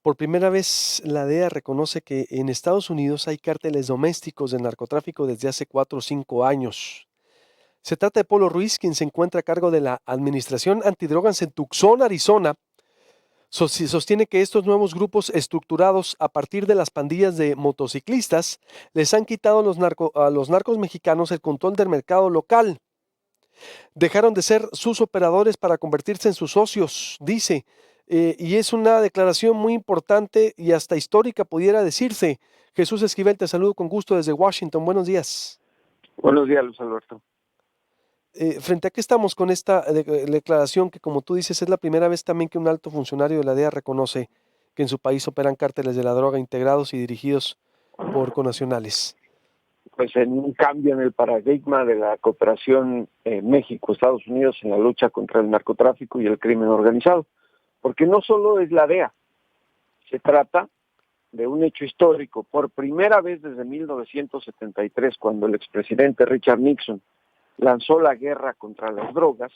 Por primera vez, la DEA reconoce que en Estados Unidos hay cárteles domésticos de narcotráfico desde hace 4 o 5 años. Se trata de Polo Ruiz, quien se encuentra a cargo de la Administración Antidrogas en Tucson, Arizona. Sostiene que estos nuevos grupos estructurados a partir de las pandillas de motociclistas les han quitado a los narcos mexicanos el control del mercado local. Dejaron de ser sus operadores para convertirse en sus socios, dice. Y es una declaración muy importante y hasta histórica, pudiera decirse. Jesús Esquivel, te saludo con gusto desde Washington. Buenos días. Buenos días, Luis Alberto. Frente a qué estamos con esta declaración que, como tú dices, es la primera vez también que un alto funcionario de la DEA reconoce que en su país operan cárteles de la droga integrados y dirigidos por conacionales. Pues en un cambio en el paradigma de la cooperación México-Estados Unidos en la lucha contra el narcotráfico y el crimen organizado. Porque no solo es la DEA, se trata de un hecho histórico. Por primera vez desde 1973, cuando el expresidente Richard Nixon lanzó la guerra contra las drogas,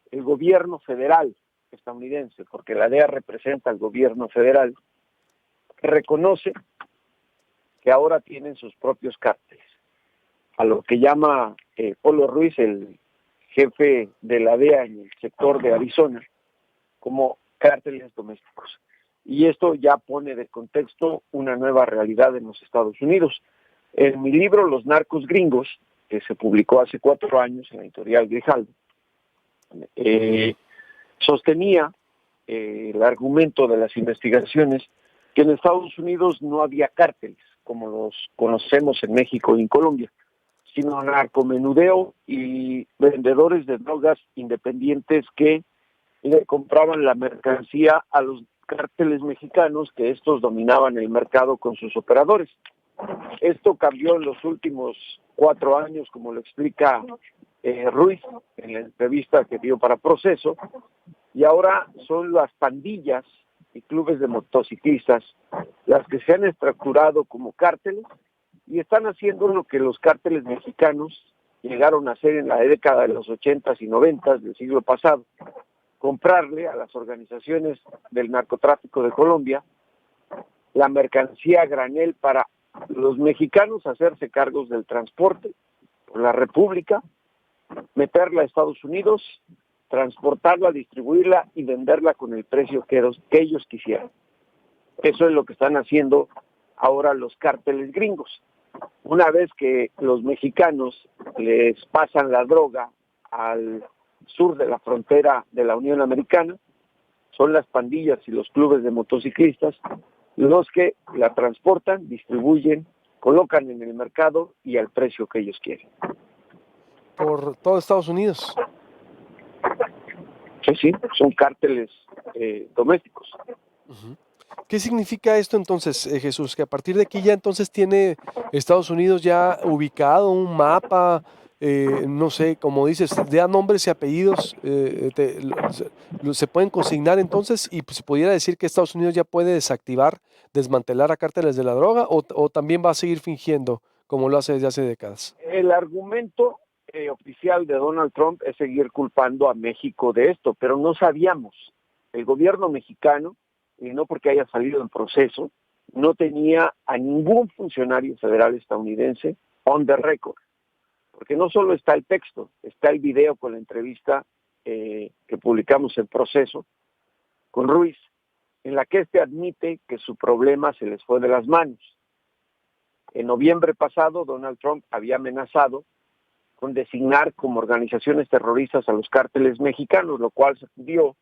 el gobierno federal estadounidense, porque la DEA representa al gobierno federal, reconoce que ahora tienen sus propios cárteles. A lo que llama Polo Ruiz, el jefe de la DEA en el sector de Arizona, como cárteles domésticos. Y esto ya pone de contexto una nueva realidad en los Estados Unidos. En mi libro Los narcos gringos, que se publicó hace 4 años en la editorial Grijalbo, sostenía el argumento de las investigaciones que en Estados Unidos no había cárteles, como los conocemos en México y en Colombia, sino narcomenudeo y vendedores de drogas independientes que le compraban la mercancía a los cárteles mexicanos, que estos dominaban el mercado con sus operadores. Esto cambió en los últimos 4 años, como lo explica Ruiz en la entrevista que dio para Proceso, y ahora son las pandillas y clubes de motociclistas las que se han estructurado como cárteles y están haciendo lo que los cárteles mexicanos llegaron a hacer en la década de los 80s y 90s del siglo pasado: comprarle a las organizaciones del narcotráfico de Colombia la mercancía a granel para los mexicanos hacerse cargos del transporte por la República, meterla a Estados Unidos, transportarla, distribuirla y venderla con el precio que ellos quisieran. Eso es lo que están haciendo ahora los cárteles gringos. Una vez que los mexicanos les pasan la droga al sur de la frontera de la Unión Americana, son las pandillas y los clubes de motociclistas los que la transportan, distribuyen, colocan en el mercado y al precio que ellos quieren. Por todo Estados Unidos. Sí, son cárteles domésticos. Uh-huh. ¿Qué significa esto entonces, Jesús? Que a partir de aquí ya entonces tiene Estados Unidos ya ubicado un mapa, no sé, como dices, ya nombres y apellidos se pueden consignar entonces, y pues, se pudiera decir que Estados Unidos ya puede desactivar, desmantelar a cárteles de la droga, o también va a seguir fingiendo como lo hace desde hace décadas. El argumento oficial de Donald Trump es seguir culpando a México de esto, pero no sabíamos. El gobierno mexicano, y no porque haya salido en Proceso, no tenía a ningún funcionario federal estadounidense on the record, porque no solo está el texto, está el video con la entrevista que publicamos en Proceso con Ruiz, en la que este admite que su problema se les fue de las manos. En noviembre pasado, Donald Trump había amenazado con designar como organizaciones terroristas a los cárteles mexicanos, lo cual dio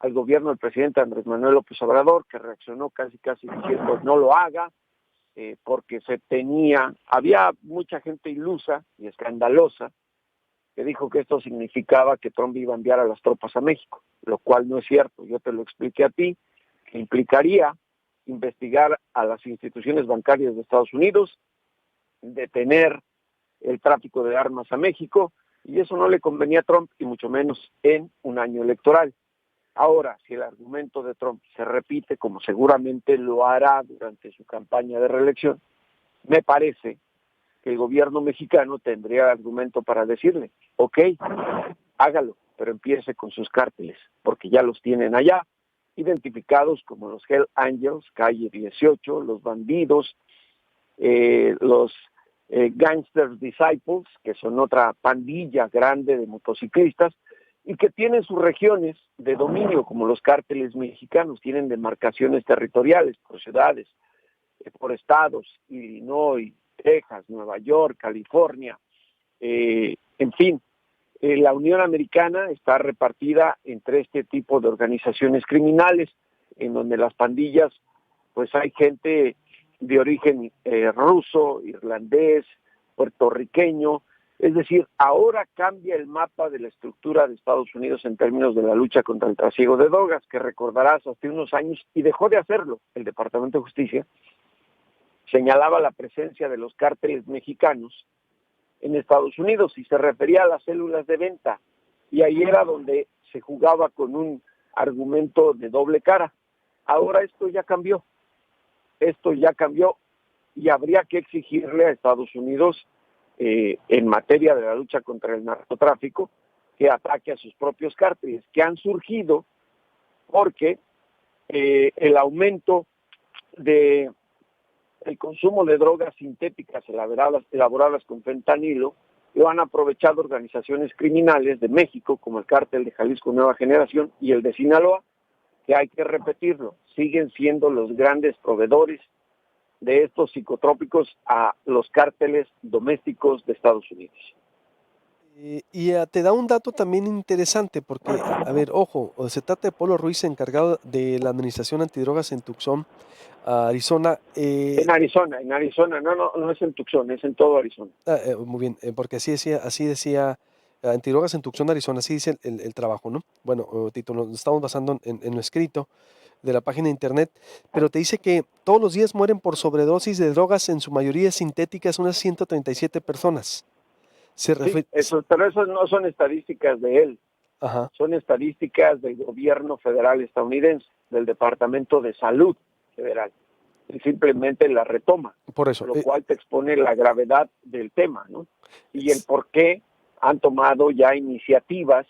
al gobierno del presidente Andrés Manuel López Obrador, que reaccionó casi diciendo no lo haga, porque había mucha gente ilusa y escandalosa que dijo que esto significaba que Trump iba a enviar a las tropas a México, lo cual no es cierto. Yo te lo expliqué a ti, que implicaría investigar a las instituciones bancarias de Estados Unidos, detener el tráfico de armas a México, y eso no le convenía a Trump, y mucho menos en un año electoral. Ahora, si el argumento de Trump se repite, como seguramente lo hará durante su campaña de reelección, me parece que el gobierno mexicano tendría argumento para decirle, ok, hágalo, pero empiece con sus cárteles, porque ya los tienen allá, identificados como los Hell Angels, calle 18, los bandidos, los Gangsters Disciples, que son otra pandilla grande de motociclistas, y que tienen sus regiones de dominio, como los cárteles mexicanos, tienen demarcaciones territoriales por ciudades, por estados, Illinois, Texas, Nueva York, California, en fin. La Unión Americana está repartida entre este tipo de organizaciones criminales, en donde las pandillas, pues hay gente de origen ruso, irlandés, puertorriqueño. Es decir, ahora cambia el mapa de la estructura de Estados Unidos en términos de la lucha contra el trasiego de drogas, que recordarás hace unos años, y dejó de hacerlo el Departamento de Justicia, señalaba la presencia de los cárteles mexicanos en Estados Unidos y se refería a las células de venta, y ahí era donde se jugaba con un argumento de doble cara. Ahora esto ya cambió y habría que exigirle a Estados Unidos en materia de la lucha contra el narcotráfico que ataque a sus propios cárteles, que han surgido porque el aumento de el consumo de drogas sintéticas elaboradas con fentanilo lo han aprovechado organizaciones criminales de México, como el Cártel de Jalisco Nueva Generación y el de Sinaloa, que hay que repetirlo, siguen siendo los grandes proveedores de estos psicotrópicos a los cárteles domésticos de Estados Unidos. Te da un dato también interesante, porque, a ver, ojo, se trata de Polo Ruiz, encargado de la administración antidrogas en Tucson, Arizona. En Arizona, no es en Tucson, es en todo Arizona. Muy bien, porque así decía, antidrogas en Tucson, Arizona, así dice el trabajo, ¿no? Bueno, Tito, nos estamos basando en lo escrito de la página de internet, pero te dice que todos los días mueren por sobredosis de drogas, en su mayoría sintéticas, unas 137 personas. Se Sí, refiere... pero esas no son estadísticas de él, Ajá. son estadísticas del gobierno federal estadounidense, del Departamento de Salud federal. Él simplemente la retoma, Por eso. lo cual te expone la gravedad del tema, ¿no? Y el por qué han tomado ya iniciativas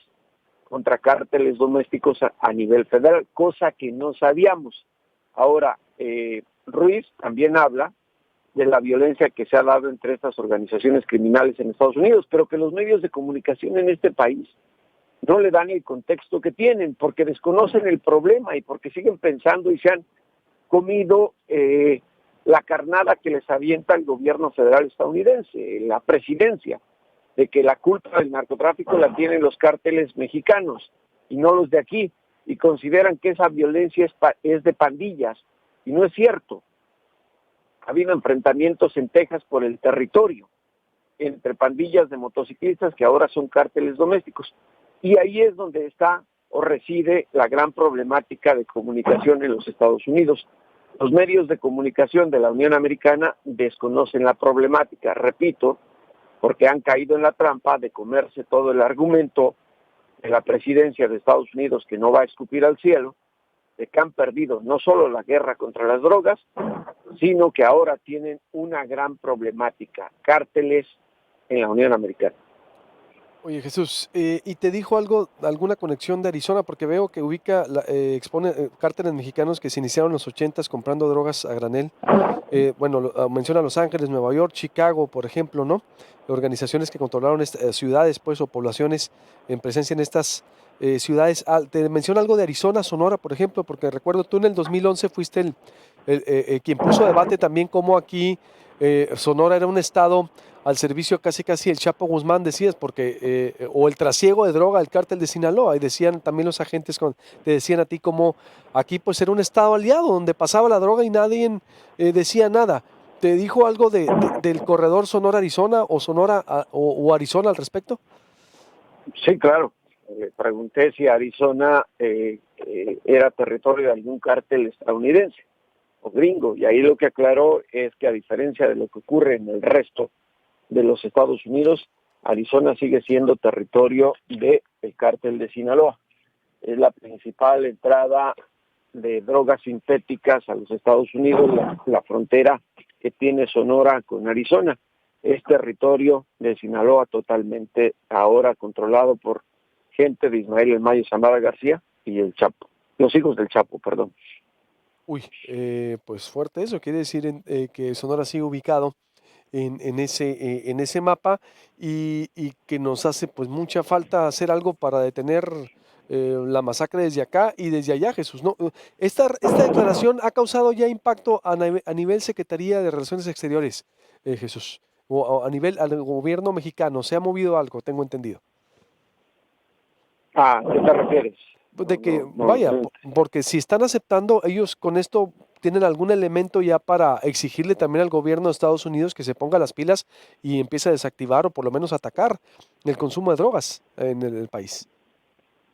contra cárteles domésticos a nivel federal, cosa que no sabíamos. Ahora, Ruiz también habla de la violencia que se ha dado entre estas organizaciones criminales en Estados Unidos, pero que los medios de comunicación en este país no le dan el contexto que tienen, porque desconocen el problema y porque siguen pensando y se han comido la carnada que les avienta el gobierno federal estadounidense, la presidencia, de que la culpa del narcotráfico la tienen los cárteles mexicanos y no los de aquí, y consideran que esa violencia es de pandillas, y no es cierto. Ha habido enfrentamientos en Texas por el territorio entre pandillas de motociclistas que ahora son cárteles domésticos, y ahí es donde está o reside la gran problemática de comunicación en los Estados Unidos. Los medios de comunicación de la Unión Americana desconocen la problemática, repito, porque han caído en la trampa de comerse todo el argumento de la presidencia de Estados Unidos, que no va a escupir al cielo, de que han perdido no solo la guerra contra las drogas, sino que ahora tienen una gran problemática, cárteles en la Unión Americana. Oye, Jesús, ¿y te dijo alguna conexión de Arizona? Porque veo que expone cárteles mexicanos que se iniciaron en los 80s comprando drogas a granel. Menciona Los Ángeles, Nueva York, Chicago, por ejemplo, ¿no? Organizaciones que controlaron ciudades, pues, o poblaciones en presencia en estas ciudades. Te menciona algo de Arizona, Sonora, por ejemplo, porque recuerdo tú en el 2011 fuiste quien puso a debate también cómo aquí Sonora era un estado al servicio casi el Chapo Guzmán, decías, porque o el trasiego de droga del cártel de Sinaloa, y decían también los agentes, te decían a ti como aquí pues era un estado aliado donde pasaba la droga y nadie decía nada. ¿Te dijo algo del corredor Sonora-Arizona o o Arizona al respecto? Sí, claro. Le pregunté si Arizona era territorio de algún cártel estadounidense o gringo, y ahí lo que aclaró es que, a diferencia de lo que ocurre en el resto de los Estados Unidos, Arizona sigue siendo territorio del cártel de Sinaloa. Es la principal entrada de drogas sintéticas a los Estados Unidos, la frontera que tiene Sonora con Arizona. Es territorio de Sinaloa totalmente ahora controlado por gente de Ismael El Mayo Zambada García y el Chapo. Los hijos del Chapo, perdón. Uy, pues fuerte eso, quiere decir que Sonora sigue ubicado en ese mapa y que nos hace pues mucha falta hacer algo para detener la masacre desde acá y desde allá, Jesús, ¿no? Esta declaración ha causado ya impacto a nivel Secretaría de Relaciones Exteriores, Jesús, o a nivel al gobierno mexicano, se ha movido algo, tengo entendido. ¿A qué te refieres? Pues No, de que, no, no, vaya, no. porque si están aceptando, ellos con esto tienen algún elemento ya para exigirle también al gobierno de Estados Unidos que se ponga las pilas y empiece a desactivar o por lo menos atacar el consumo de drogas en el país.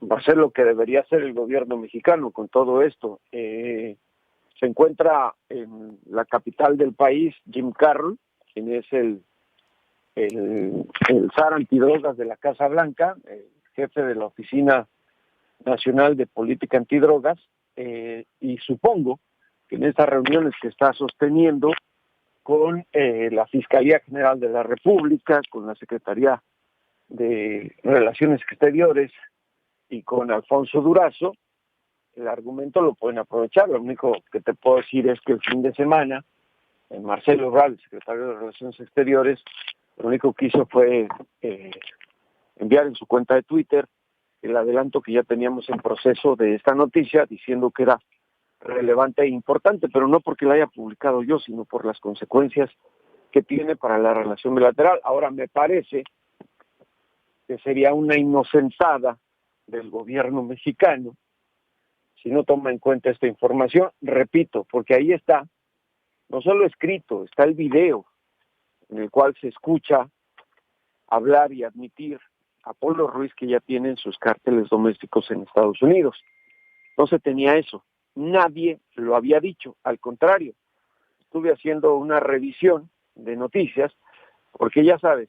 Va a ser lo que debería hacer el gobierno mexicano con todo esto. Se encuentra en la capital del país Jim Carroll, quien es el zar antidrogas de la Casa Blanca, el jefe de la Oficina Nacional de Política Antidrogas, y supongo que en estas reuniones que está sosteniendo con la Fiscalía General de la República, con la Secretaría de Relaciones Exteriores y con Alfonso Durazo, el argumento lo pueden aprovechar. Lo único que te puedo decir es que el fin de semana, Marcelo Ebrard, secretario de Relaciones Exteriores, lo único que hizo fue enviar en su cuenta de Twitter el adelanto que ya teníamos en proceso de esta noticia, diciendo que era relevante e importante, pero no porque la haya publicado yo, sino por las consecuencias que tiene para la relación bilateral. Ahora, me parece que sería una inocentada del gobierno mexicano si no toma en cuenta esta información, repito, porque ahí está, no solo escrito, está el video en el cual se escucha hablar y admitir a Polo Ruiz que ya tienen sus cárteles domésticos en Estados Unidos. No se tenía eso, nadie lo había dicho, al contrario, estuve haciendo una revisión de noticias, porque ya sabes,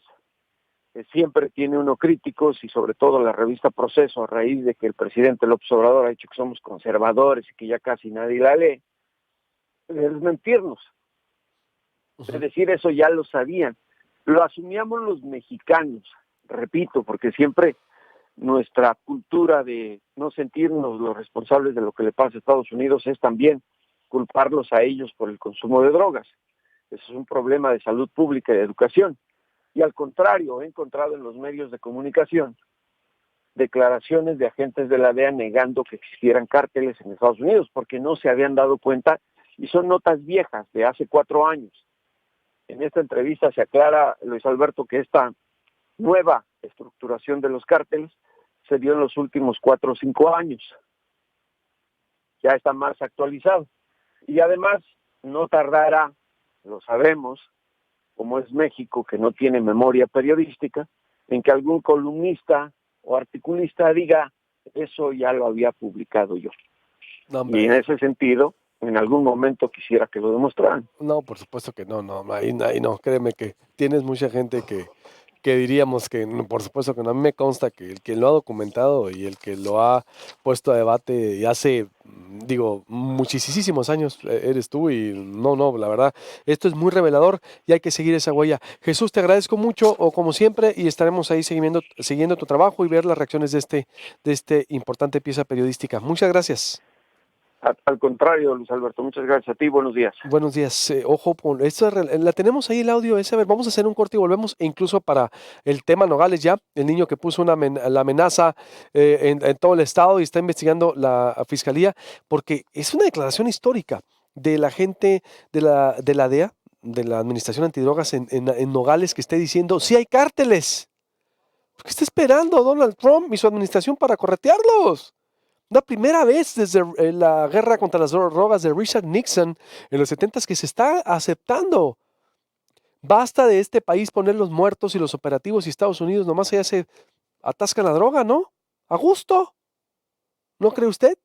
siempre tiene uno críticos y sobre todo la revista Proceso, a raíz de que el presidente López Obrador ha dicho que somos conservadores y que ya casi nadie la lee, es mentirnos. Es decir, eso ya lo sabían. Lo asumíamos los mexicanos, repito, porque siempre nuestra cultura de no sentirnos los responsables de lo que le pasa a Estados Unidos es también culparlos a ellos por el consumo de drogas. Eso es un problema de salud pública y de educación. Y al contrario, he encontrado en los medios de comunicación declaraciones de agentes de la DEA negando que existieran cárteles en Estados Unidos, porque no se habían dado cuenta, y son notas viejas de hace 4 años. En esta entrevista se aclara, Luis Alberto, que esta nueva estructuración de los cárteles se dio en los últimos 4 o 5 años. Ya está más actualizado. Y además, no tardará, lo sabemos, como es México, que no tiene memoria periodística, en que algún columnista o articulista diga, eso ya lo había publicado yo. No, Y en ese sentido, en algún momento quisiera que lo demostraran. no, por supuesto que no, no, ahí no, créeme que tienes mucha gente que diríamos que, por supuesto que no, a mí me consta que el que lo ha documentado y el que lo ha puesto a debate y hace, digo, muchísimos años eres tú y no, no, la verdad, esto es muy revelador y hay que seguir esa huella. Jesús, te agradezco mucho, o como siempre, y estaremos ahí siguiendo tu trabajo y ver las reacciones de este importante pieza periodística. Muchas gracias. Al contrario, Luis Alberto, muchas gracias a ti, buenos días. Buenos días. Ojo, la tenemos ahí el audio ese. A ver, vamos a hacer un corte y volvemos. E incluso para el tema Nogales ya, el niño que puso la amenaza en todo el estado y está investigando la fiscalía, porque es una declaración histórica de la gente de la DEA, de la Administración Antidrogas en Nogales, que esté diciendo, sí hay cárteles. ¿Qué está esperando Donald Trump y su administración para corretearlos? La primera vez desde la guerra contra las drogas de Richard Nixon en los 70 que se está aceptando. Basta de este país poner los muertos y los operativos y Estados Unidos nomás allá se atascan la droga, ¿no? A gusto. ¿No cree usted?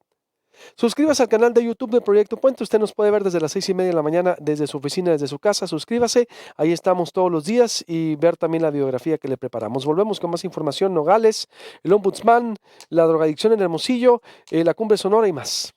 Suscríbase al canal de YouTube de Proyecto Puente. Usted nos puede ver desde las 6:30 de la mañana desde su oficina, desde su casa. Suscríbase. Ahí estamos todos los días y ver también la biografía que le preparamos. Volvemos con más información. Nogales, el Ombudsman, la drogadicción en Hermosillo, la Cumbre Sonora y más.